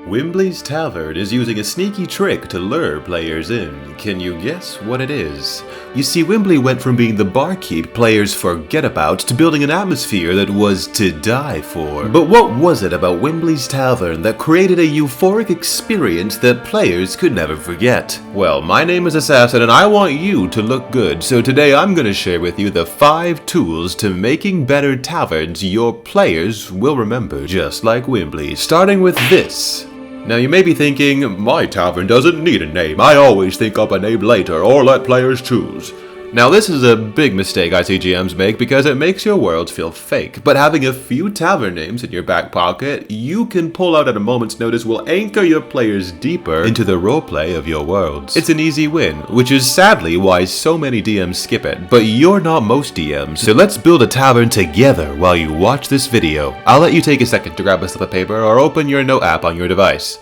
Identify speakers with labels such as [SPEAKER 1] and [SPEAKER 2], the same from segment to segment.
[SPEAKER 1] Wimbley's Tavern is using a sneaky trick to lure players in. Can you guess what it is? You see, Wimbley went from being the barkeep players forget about to building an atmosphere that was to die for. But what was it about Wimbley's Tavern that created a euphoric experience that players could never forget? Well, my name is Assassin and I want you to look good, so today I'm going to share with you the 5 tools to making better taverns your players will remember, just like Wimbley, starting with this. Now you may be thinking, my tavern doesn't need a name, I always think up a name later or let players choose. Now this is a big mistake I see GMs make because it makes your worlds feel fake, but having a few tavern names in your back pocket you can pull out at a moment's notice will anchor your players deeper into the roleplay of your worlds. It's an easy win, which is sadly why so many DMs skip it, but you're not most DMs, so let's build a tavern together while you watch this video. I'll let you take a second to grab a slip of paper or open your note app on your device.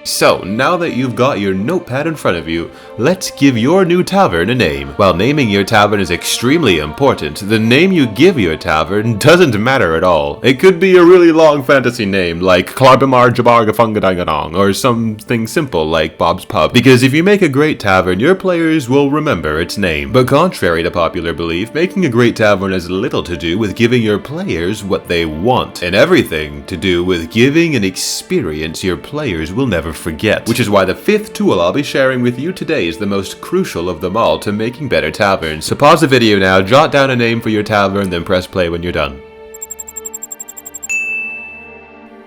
[SPEAKER 1] So, now that you've got your notepad in front of you, let's give your new tavern a name. While naming your tavern is extremely important, the name you give your tavern doesn't matter at all. It could be a really long fantasy name like Klarbamar Jabargafungadangandong or something simple like Bob's Pub, because if you make a great tavern, your players will remember its name. But contrary to popular belief, making a great tavern has little to do with giving your players what they want, and everything to do with giving an experience your players will never forget. Which is why the 5th tool I'll be sharing with you today is the most crucial of them all to making better taverns. So pause the video now, jot down a name for your tavern, then press play when you're done.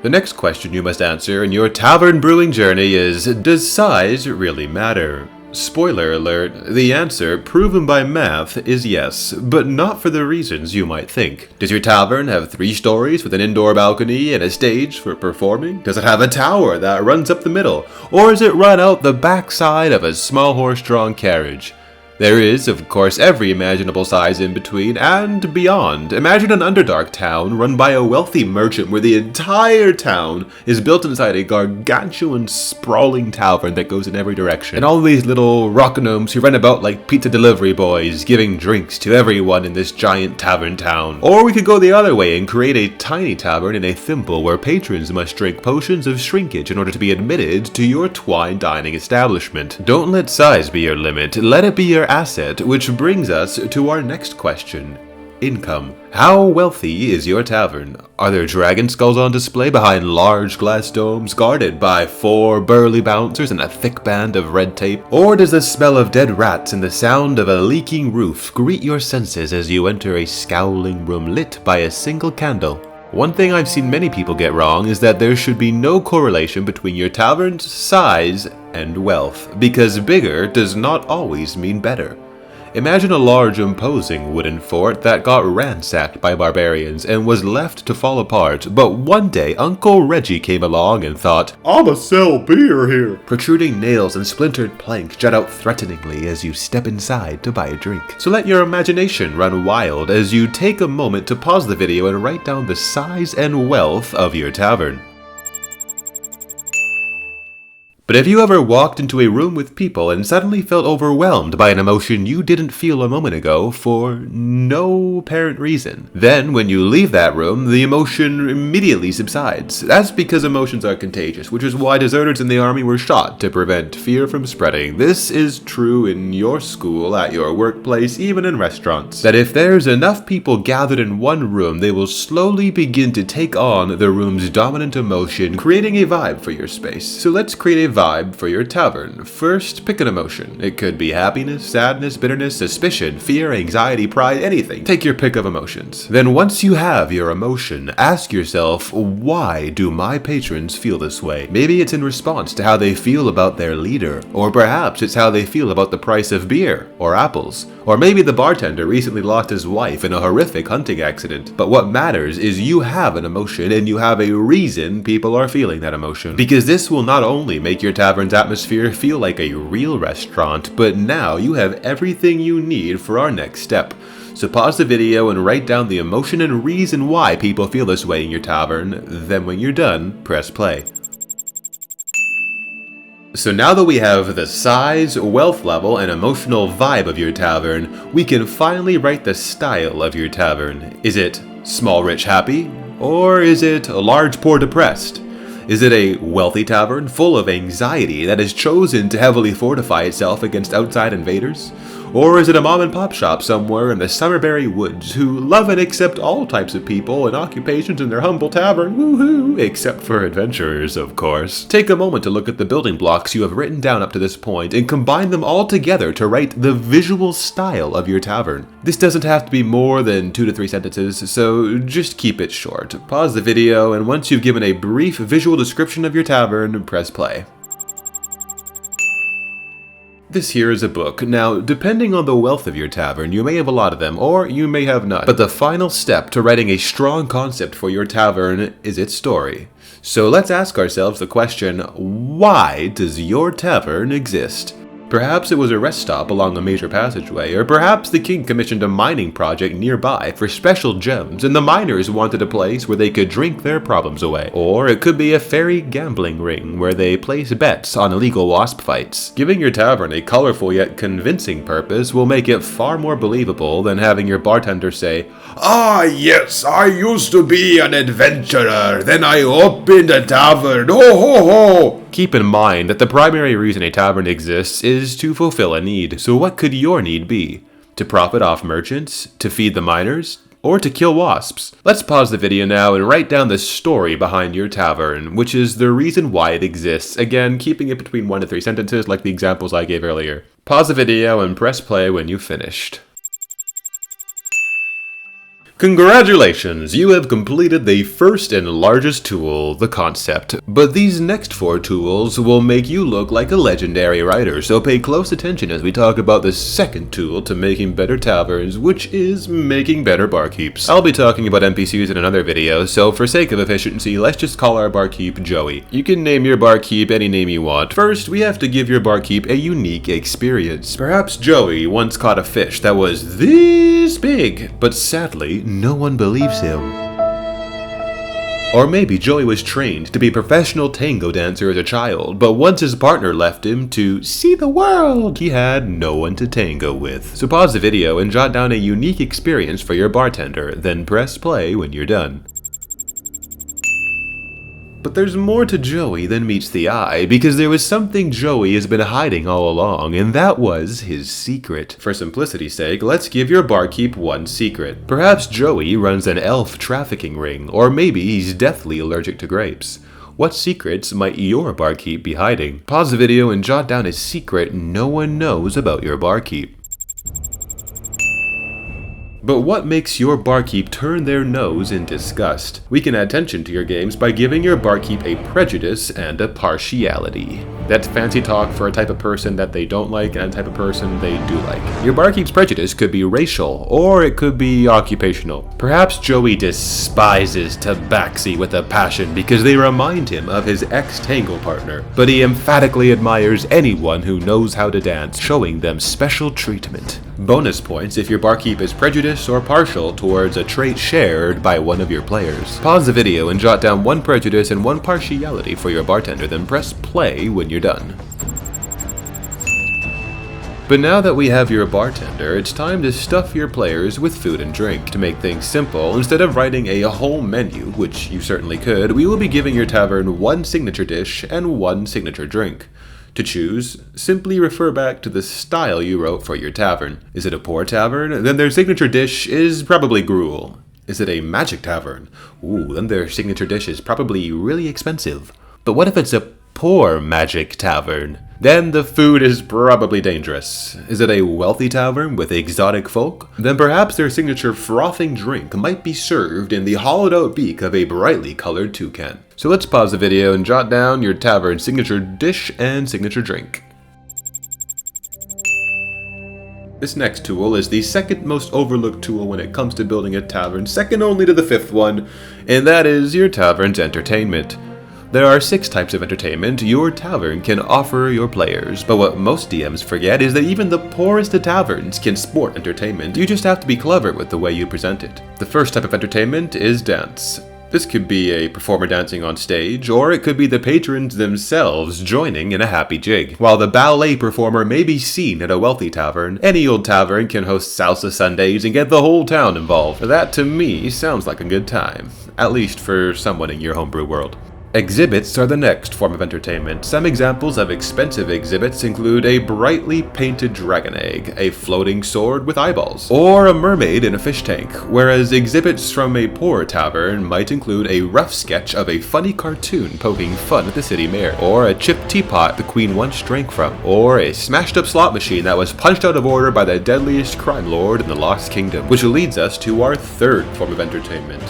[SPEAKER 1] The next question you must answer in your tavern brewing journey is, does size really matter? Spoiler alert, the answer, proven by math, is yes, but not for the reasons you might think. Does your tavern have 3 stories with an indoor balcony and a stage for performing? Does it have a tower that runs up the middle? Or is it run out the backside of a small horse-drawn carriage? There is, of course, every imaginable size in between and beyond. Imagine an Underdark town run by a wealthy merchant where the entire town is built inside a gargantuan, sprawling tavern that goes in every direction. And all these little rock gnomes who run about like pizza delivery boys, giving drinks to everyone in this giant tavern town. Or we could go the other way and create a tiny tavern in a thimble where patrons must drink potions of shrinkage in order to be admitted to your twine dining establishment. Don't let size be your limit, let it be your asset, which brings us to our next question. Income. How wealthy is your tavern? Are there dragon skulls on display behind large glass domes guarded by 4 burly bouncers and a thick band of red tape? Or does the smell of dead rats and the sound of a leaking roof greet your senses as you enter a scowling room lit by a single candle? One thing I've seen many people get wrong is that there should be no correlation between your tavern's size and wealth, because bigger does not always mean better. Imagine a large, imposing wooden fort that got ransacked by barbarians and was left to fall apart, but one day Uncle Reggie came along and thought, "I'ma sell beer here." Protruding nails and splintered planks jut out threateningly as you step inside to buy a drink. So let your imagination run wild as you take a moment to pause the video and write down the size and wealth of your tavern. But have you ever walked into a room with people and suddenly felt overwhelmed by an emotion you didn't feel a moment ago for no apparent reason? Then, when you leave that room, the emotion immediately subsides. That's because emotions are contagious, which is why deserters in the army were shot to prevent fear from spreading. This is true in your school, at your workplace, even in restaurants. That if there's enough people gathered in one room, they will slowly begin to take on the room's dominant emotion, creating a vibe for your space. So let's create a vibe for your tavern. First, pick an emotion. It could be happiness, sadness, bitterness, suspicion, fear, anxiety, pride, anything. Take your pick of emotions. Then once you have your emotion, ask yourself, why do my patrons feel this way? Maybe it's in response to how they feel about their leader, or perhaps it's how they feel about the price of beer or apples. Or maybe the bartender recently lost his wife in a horrific hunting accident. But what matters is you have an emotion and you have a reason people are feeling that emotion. Because this will not only make your tavern's atmosphere feel like a real restaurant, but now you have everything you need for our next step. So pause the video and write down the emotion and reason why people feel this way in your tavern. Then when you're done, press play. So now that we have the size, wealth level, and emotional vibe of your tavern, we can finally write the style of your tavern. Is it small, rich, happy? Or is it large, poor, depressed? Is it a wealthy tavern full of anxiety that has chosen to heavily fortify itself against outside invaders? Or is it a mom and pop shop somewhere in the Summerberry Woods who love and accept all types of people and occupations in their humble tavern, woohoo, except for adventurers, of course? Take a moment to look at the building blocks you have written down up to this point and combine them all together to write the visual style of your tavern. This doesn't have to be more than 2 to 3 sentences, so just keep it short. Pause the video, and once you've given a brief visual description of your tavern, press play. This here is a book. Now, depending on the wealth of your tavern, you may have a lot of them, or you may have none. But the final step to writing a strong concept for your tavern is its story. So let's ask ourselves the question, why does your tavern exist? Perhaps it was a rest stop along a major passageway, or perhaps the king commissioned a mining project nearby for special gems, and the miners wanted a place where they could drink their problems away. Or it could be a fairy gambling ring where they place bets on illegal wasp fights. Giving your tavern a colorful yet convincing purpose will make it far more believable than having your bartender say, "Ah yes, I used to be an adventurer, then I opened a tavern, ho ho ho!" Keep in mind that the primary reason a tavern exists is to fulfill a need. So what could your need be? To profit off merchants? To feed the miners? Or to kill wasps? Let's pause the video now and write down the story behind your tavern, which is the reason why it exists. Again, keeping it between 1 to 3 sentences like the examples I gave earlier. Pause the video and press play when you've finished. Congratulations, you have completed the first and largest tool, the concept. But these next 4 tools will make you look like a legendary writer, so pay close attention as we talk about the second tool to making better taverns, which is making better barkeeps. I'll be talking about NPCs in another video, so for sake of efficiency, let's just call our barkeep Joey. You can name your barkeep any name you want. First, we have to give your barkeep a unique experience. Perhaps Joey once caught a fish that was this big, but sadly, no one believes him. Or maybe Joey was trained to be a professional tango dancer as a child, but once his partner left him to see the world, he had no one to tango with. So pause the video and jot down a unique experience for your bartender, then press play when you're done. But there's more to Joey than meets the eye, because there was something Joey has been hiding all along, and that was his secret. For simplicity's sake, let's give your barkeep one secret. Perhaps Joey runs an elf trafficking ring, or maybe he's deathly allergic to grapes. What secrets might your barkeep be hiding? Pause the video and jot down a secret no one knows about your barkeep. But what makes your barkeep turn their nose in disgust? We can add tension to your games by giving your barkeep a prejudice and a partiality. That's fancy talk for a type of person that they don't like and a type of person they do like. Your barkeep's prejudice could be racial, or it could be occupational. Perhaps Joey despises tabaxi with a passion because they remind him of his ex-tango partner, but he emphatically admires anyone who knows how to dance, showing them special treatment. Bonus points if your barkeep is prejudiced or partial towards a trait shared by one of your players. Pause the video and jot down 1 prejudice and 1 partiality for your bartender, then press play when you're done. But now that we have your bartender, it's time to stuff your players with food and drink. To make things simple, instead of writing a whole menu, which you certainly could, we will be giving your tavern 1 signature dish and 1 signature drink. To choose, simply refer back to the style you wrote for your tavern. Is it a poor tavern? Then their signature dish is probably gruel. Is it a magic tavern? Ooh, then their signature dish is probably really expensive. But what if it's a poor magic tavern? Then the food is probably dangerous. Is it a wealthy tavern with exotic folk? Then perhaps their signature frothing drink might be served in the hollowed out beak of a brightly colored toucan. So let's pause the video and jot down your tavern's signature dish and signature drink. This next tool is the second most overlooked tool when it comes to building a tavern, second only to the 5th one, and that is your tavern's entertainment. There are 6 types of entertainment your tavern can offer your players, but what most DMs forget is that even the poorest of taverns can sport entertainment. You just have to be clever with the way you present it. The first type of entertainment is dance. This could be a performer dancing on stage, or it could be the patrons themselves joining in a happy jig. While the ballet performer may be seen at a wealthy tavern, any old tavern can host salsa Sundays and get the whole town involved. That to me sounds like a good time, at least for someone in your homebrew world. Exhibits are the next form of entertainment. Some examples of expensive exhibits include a brightly painted dragon egg, a floating sword with eyeballs, or a mermaid in a fish tank, whereas exhibits from a poor tavern might include a rough sketch of a funny cartoon poking fun at the city mayor, or a chipped teapot the queen once drank from, or a smashed up slot machine that was punched out of order by the deadliest crime lord in the Lost Kingdom, which leads us to our third form of entertainment: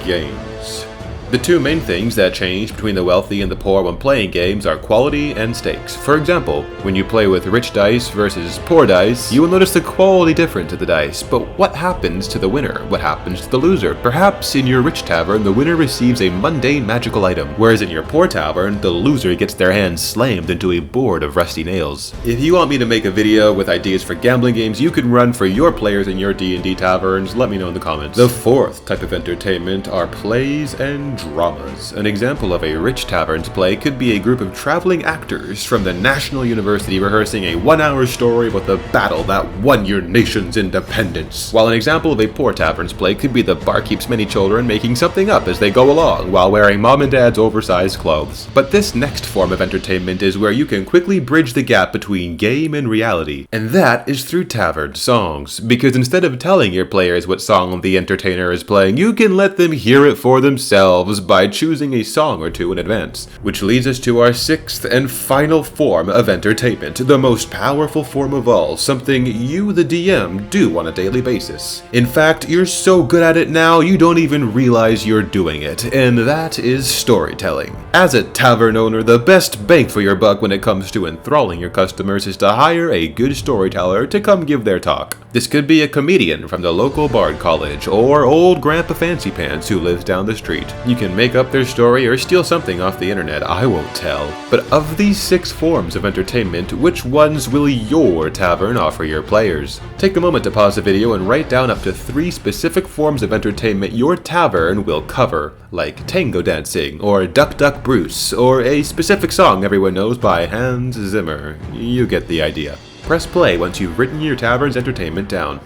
[SPEAKER 1] games. The two main things that change between the wealthy and the poor when playing games are quality and stakes. For example, when you play with rich dice versus poor dice, you will notice the quality difference of the dice, but what happens to the winner? What happens to the loser? Perhaps in your rich tavern, the winner receives a mundane magical item, whereas in your poor tavern, the loser gets their hands slammed into a board of rusty nails. If you want me to make a video with ideas for gambling games you can run for your players in your D&D taverns, let me know in the comments. The fourth type of entertainment are plays and dramas. An example of a rich tavern's play could be a group of traveling actors from the National University rehearsing a 1-hour story about the battle that won your nation's independence. While an example of a poor tavern's play could be the barkeep's many children making something up as they go along while wearing mom and dad's oversized clothes. But this next form of entertainment is where you can quickly bridge the gap between game and reality, and that is through tavern songs. Because instead of telling your players what song the entertainer is playing, you can let them hear it for themselves by choosing a song or two in advance. Which leads us to our sixth and final form of entertainment, the most powerful form of all, something you, the DM, do on a daily basis. In fact, you're so good at it now you don't even realize you're doing it, and that is storytelling. As a tavern owner, the best bang for your buck when it comes to enthralling your customers is to hire a good storyteller to come give their talk. This could be a comedian from the local bard college, or old Grandpa Fancy Pants who lives down the street. You can make up their story or steal something off the internet, I won't tell. But of these 6 forms of entertainment, which ones will your tavern offer your players? Take a moment to pause the video and write down up to 3 specific forms of entertainment your tavern will cover, like tango dancing, or Duck Duck Bruce, or a specific song everyone knows by Hans Zimmer. You get the idea. Press play once you've written your tavern's entertainment down.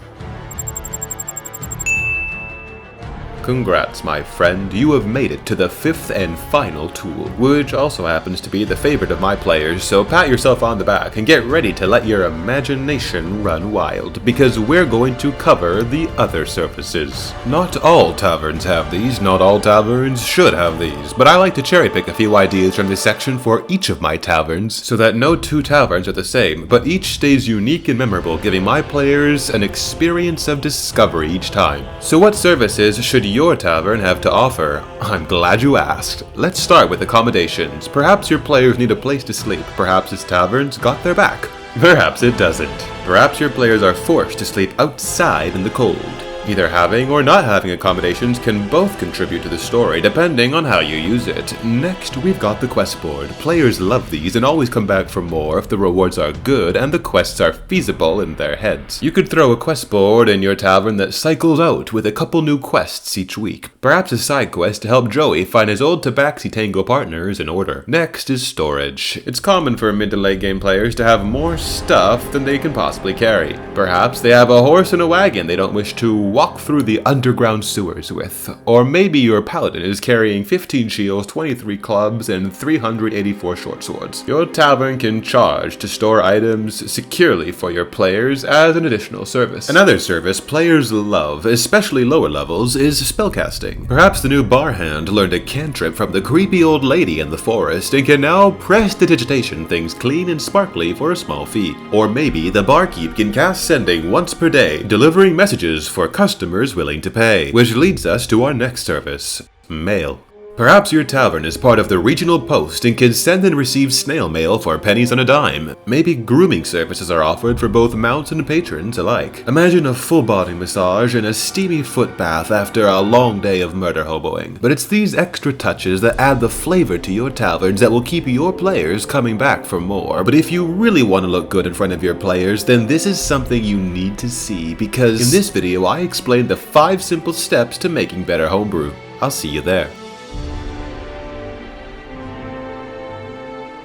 [SPEAKER 1] Congrats, my friend, you have made it to the 5th and final tool, which also happens to be the favorite of my players, so pat yourself on the back and get ready to let your imagination run wild, because we're going to cover the other services. Not all taverns have these, not all taverns should have these, but I like to cherry pick a few ideas from this section for each of my taverns, so that no 2 taverns are the same, but each stays unique and memorable, giving my players an experience of discovery each time. So what services should your tavern have to offer? I'm glad you asked. Let's start with accommodations. Perhaps your players need a place to sleep. Perhaps this tavern's got their back. Perhaps it doesn't. Perhaps your players are forced to sleep outside in the cold. Either having or not having accommodations can both contribute to the story, depending on how you use it. Next, we've got the quest board. Players love these and always come back for more if the rewards are good and the quests are feasible in their heads. You could throw a quest board in your tavern that cycles out with a couple new quests each week. Perhaps a side quest to help Joey find his old Tabaxi Tango partners in order. Next is storage. It's common for mid to late game players to have more stuff than they can possibly carry. Perhaps they have a horse and a wagon they don't wish to walk through the underground sewers with. Or maybe your paladin is carrying 15 shields, 23 clubs, and 384 short swords. Your tavern can charge to store items securely for your players as an additional service. Another service players love, especially lower levels, is spellcasting. Perhaps the new bar hand learned a cantrip from the creepy old lady in the forest and can now prestidigitation things clean and sparkly for a small fee. Or maybe the barkeep can cast sending once per day, delivering messages for customers willing to pay, which leads us to our next service, mail. Perhaps your tavern is part of the regional post and can send and receive snail mail for pennies on a dime. Maybe grooming services are offered for both mounts and patrons alike. Imagine a full body massage and a steamy foot bath after a long day of murder hoboing. But it's these extra touches that add the flavor to your taverns that will keep your players coming back for more. But if you really want to look good in front of your players, then this is something you need to see, because in this video I explained the 5 simple steps to making better homebrew. I'll see you there.